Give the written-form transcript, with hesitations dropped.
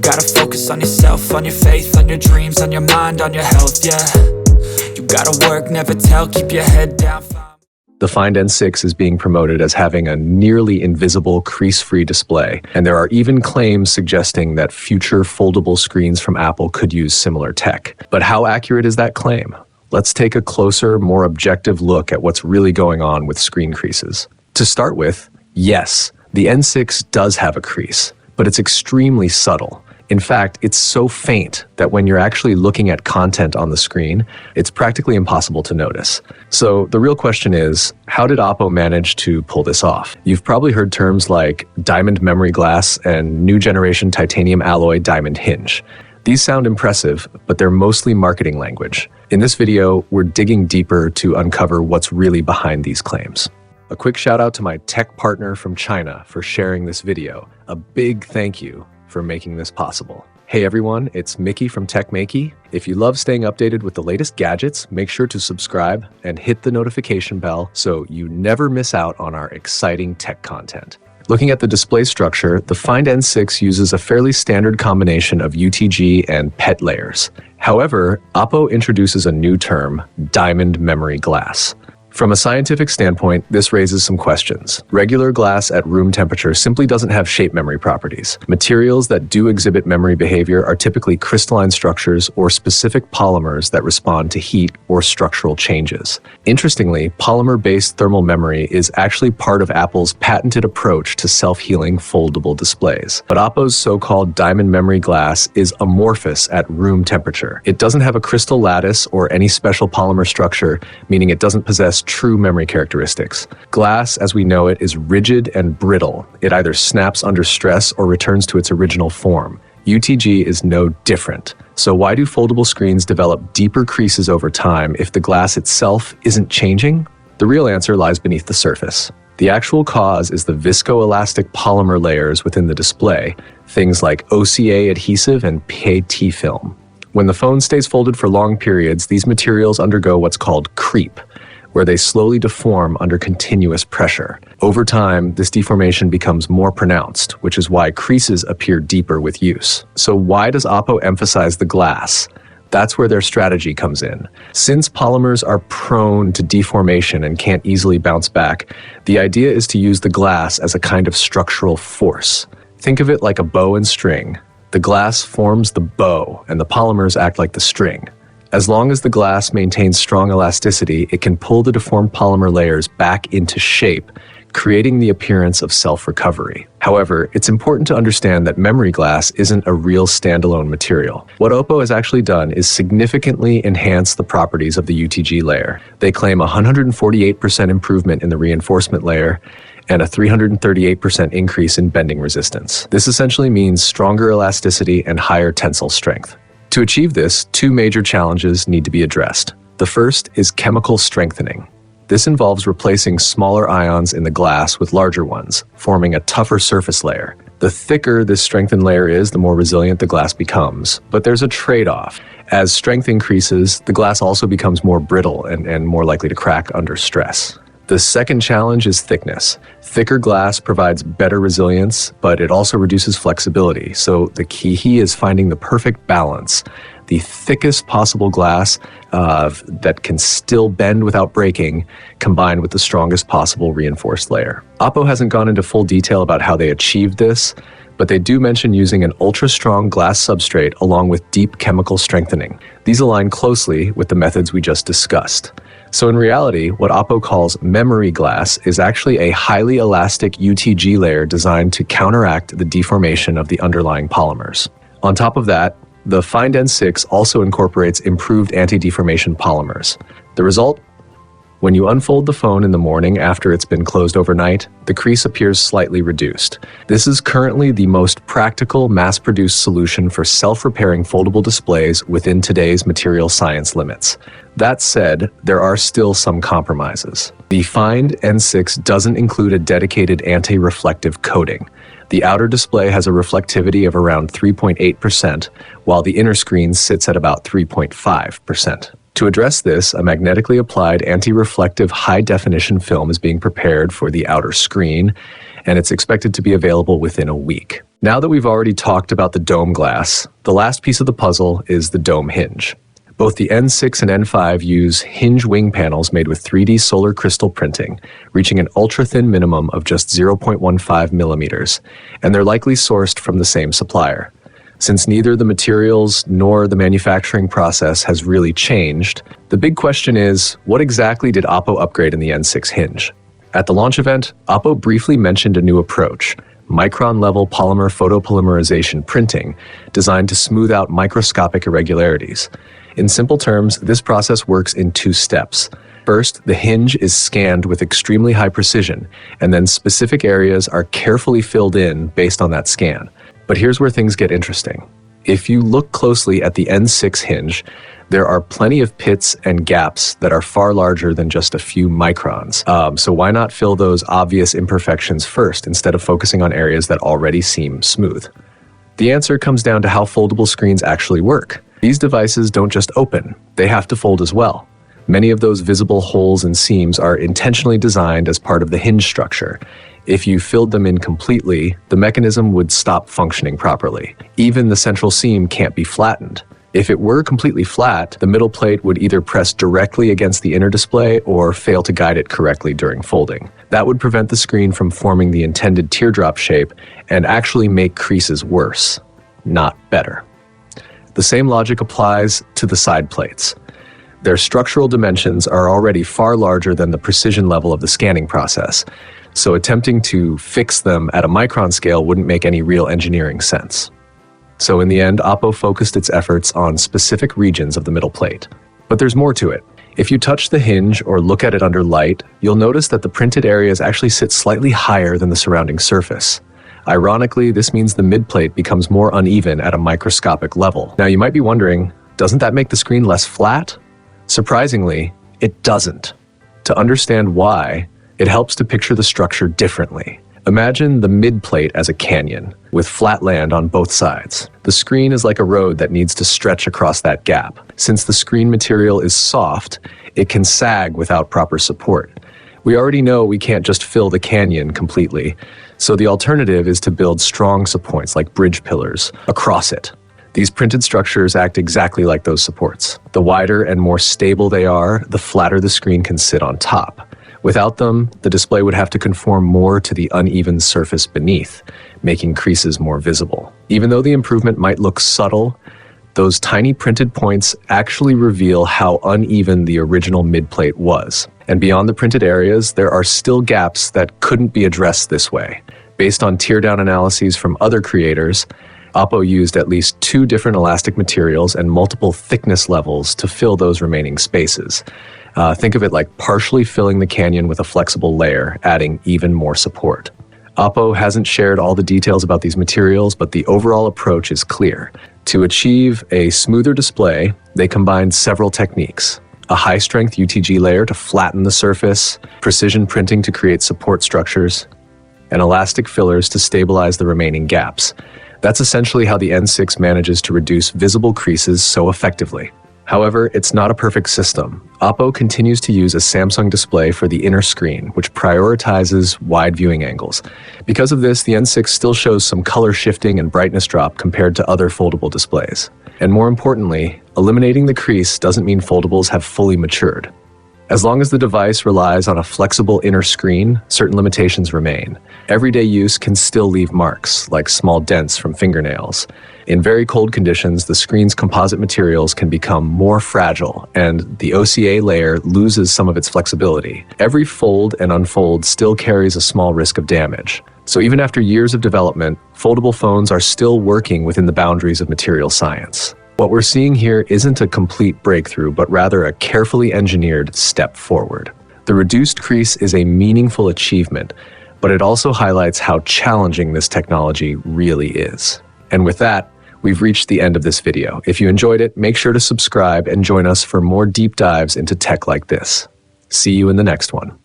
gotta focus on yourself, on your faith, on your dreams, on your mind, on your health, yeah. You gotta work, never tell, keep your head down. The Find N6 is being promoted as having a nearly invisible crease-free display, and there are even claims suggesting that future foldable screens from Apple could use similar tech. But how accurate is that claim? Let's take a closer, more objective look at what's really going on with screen creases. To start with, yes, the N6 does have a crease, but it's extremely subtle. In fact, it's so faint that when you're actually looking at content on the screen, it's practically impossible to notice. So the real question is, how did OPPO manage to pull this off? You've probably heard terms like diamond memory glass and new generation titanium alloy diamond hinge. These sound impressive, but they're mostly marketing language. In this video, we're digging deeper to uncover what's really behind these claims. A quick shout out to my tech partner from China for sharing this video. A big thank you for making this possible. Hey everyone, it's Maiky from techmaiky. If you love staying updated with the latest gadgets, make sure to subscribe and hit the notification bell so you never miss out on our exciting tech content. Looking at the display structure, the Find N6 uses a fairly standard combination of UTG and PET layers. However, OPPO introduces a new term, diamond memory glass. From a scientific standpoint, this raises some questions. Regular glass at room temperature simply doesn't have shape memory properties. Materials that do exhibit memory behavior are typically crystalline structures or specific polymers that respond to heat or structural changes. Interestingly, polymer-based thermal memory is actually part of Apple's patented approach to self-healing foldable displays. But OPPO's so-called diamond memory glass is amorphous at room temperature. It doesn't have a crystal lattice or any special polymer structure, meaning it doesn't possess true memory characteristics. Glass, as we know it, is rigid and brittle. It either snaps under stress or returns to its original form. UTG is no different. So why do foldable screens develop deeper creases over time if the glass itself isn't changing? The real answer lies beneath the surface. The actual cause is the viscoelastic polymer layers within the display, things like OCA adhesive and PET film. When the phone stays folded for long periods, these materials undergo what's called creep, where they slowly deform under continuous pressure. Over time, this deformation becomes more pronounced, which is why creases appear deeper with use. So why does OPPO emphasize the glass? That's where their strategy comes in. Since polymers are prone to deformation and can't easily bounce back, the idea is to use the glass as a kind of structural force. Think of it like a bow and string. The glass forms the bow, and the polymers act like the string. As long as the glass maintains strong elasticity, it can pull the deformed polymer layers back into shape, creating the appearance of self-recovery. However, it's important to understand that memory glass isn't a real standalone material. What OPPO has actually done is significantly enhance the properties of the UTG layer. They claim a 148% improvement in the reinforcement layer and a 338% increase in bending resistance. This essentially means stronger elasticity and higher tensile strength. To achieve this, two major challenges need to be addressed. The first is chemical strengthening. This involves replacing smaller ions in the glass with larger ones, forming a tougher surface layer. The thicker this strengthened layer is, the more resilient the glass becomes. But there's a trade-off. As strength increases, the glass also becomes more brittle and more likely to crack under stress. The second challenge is thickness. Thicker glass provides better resilience, but it also reduces flexibility. So the key is finding the perfect balance. The thickest possible glass that can still bend without breaking, combined with the strongest possible reinforced layer. OPPO hasn't gone into full detail about how they achieved this, but they do mention using an ultra-strong glass substrate along with deep chemical strengthening. These align closely with the methods we just discussed. So in reality, what OPPO calls memory glass is actually a highly elastic UTG layer designed to counteract the deformation of the underlying polymers. On top of that, the Find N6 also incorporates improved anti-deformation polymers. The result? When you unfold the phone in the morning after it's been closed overnight, the crease appears slightly reduced. This is currently the most practical, mass-produced solution for self-repairing foldable displays within today's material science limits. That said, there are still some compromises. The Find N6 doesn't include a dedicated anti-reflective coating. The outer display has a reflectivity of around 3.8%, while the inner screen sits at about 3.5%. To address this, a magnetically applied anti-reflective high-definition film is being prepared for the outer screen, and it's expected to be available within a week. Now that we've already talked about the dome glass, the last piece of the puzzle is the dome hinge. Both the N6 and N5 use Hinge wing panels made with 3D solar crystal printing, reaching an ultra-thin minimum of just 0.15 millimeters, and they're likely sourced from the same supplier. Since neither the materials nor the manufacturing process has really changed, the big question is, what exactly did OPPO upgrade in the N6 hinge? At the launch event, OPPO briefly mentioned a new approach, micron-level polymer photopolymerization printing, designed to smooth out microscopic irregularities. In simple terms, this process works in 2 steps. First, the hinge is scanned with extremely high precision, and then specific areas are carefully filled in based on that scan. But here's where things get interesting. If you look closely at the N6 hinge, there are plenty of pits and gaps that are far larger than just a few microns. So why not fill those obvious imperfections first instead of focusing on areas that already seem smooth? The answer comes down to how foldable screens actually work. These devices don't just open, they have to fold as well. Many of those visible holes and seams are intentionally designed as part of the hinge structure. If you filled them in completely, the mechanism would stop functioning properly. Even the central seam can't be flattened. If it were completely flat, the middle plate would either press directly against the inner display or fail to guide it correctly during folding. That would prevent the screen from forming the intended teardrop shape and actually make creases worse, not better. The same logic applies to the side plates. Their structural dimensions are already far larger than the precision level of the scanning process, so attempting to fix them at a micron scale wouldn't make any real engineering sense. So in the end, OPPO focused its efforts on specific regions of the middle plate. But there's more to it. If you touch the hinge or look at it under light, you'll notice that the printed areas actually sit slightly higher than the surrounding surface. Ironically, this means the midplate becomes more uneven at a microscopic level. Now you might be wondering, doesn't that make the screen less flat? Surprisingly, it doesn't. To understand why, it helps to picture the structure differently. Imagine the midplate as a canyon, with flat land on both sides. The screen is like a road that needs to stretch across that gap. Since the screen material is soft, it can sag without proper support. We already know we can't just fill the canyon completely, so the alternative is to build strong supports like bridge pillars across it. These printed structures act exactly like those supports. The wider and more stable they are, the flatter the screen can sit on top. Without them, the display would have to conform more to the uneven surface beneath, making creases more visible. Even though the improvement might look subtle, those tiny printed points actually reveal how uneven the original midplate was. And beyond the printed areas, there are still gaps that couldn't be addressed this way. Based on teardown analyses from other creators, OPPO used at least 2 different elastic materials and multiple thickness levels to fill those remaining spaces. Think of it like partially filling the canyon with a flexible layer, adding even more support. OPPO hasn't shared all the details about these materials, but the overall approach is clear. To achieve a smoother display, they combined several techniques. A high-strength UTG layer to flatten the surface, precision printing to create support structures, and elastic fillers to stabilize the remaining gaps. That's essentially how the N6 manages to reduce visible creases so effectively. However, it's not a perfect system. OPPO continues to use a Samsung display for the inner screen, which prioritizes wide viewing angles. Because of this, the N6 still shows some color shifting and brightness drop compared to other foldable displays. And more importantly, eliminating the crease doesn't mean foldables have fully matured. As long as the device relies on a flexible inner screen, certain limitations remain. Everyday use can still leave marks, like small dents from fingernails. In very cold conditions, the screen's composite materials can become more fragile, and the OCA layer loses some of its flexibility. Every fold and unfold still carries a small risk of damage. So even after years of development, foldable phones are still working within the boundaries of material science. What we're seeing here isn't a complete breakthrough, but rather a carefully engineered step forward. The reduced crease is a meaningful achievement, but it also highlights how challenging this technology really is. And with that, we've reached the end of this video. If you enjoyed it, make sure to subscribe and join us for more deep dives into tech like this. See you in the next one.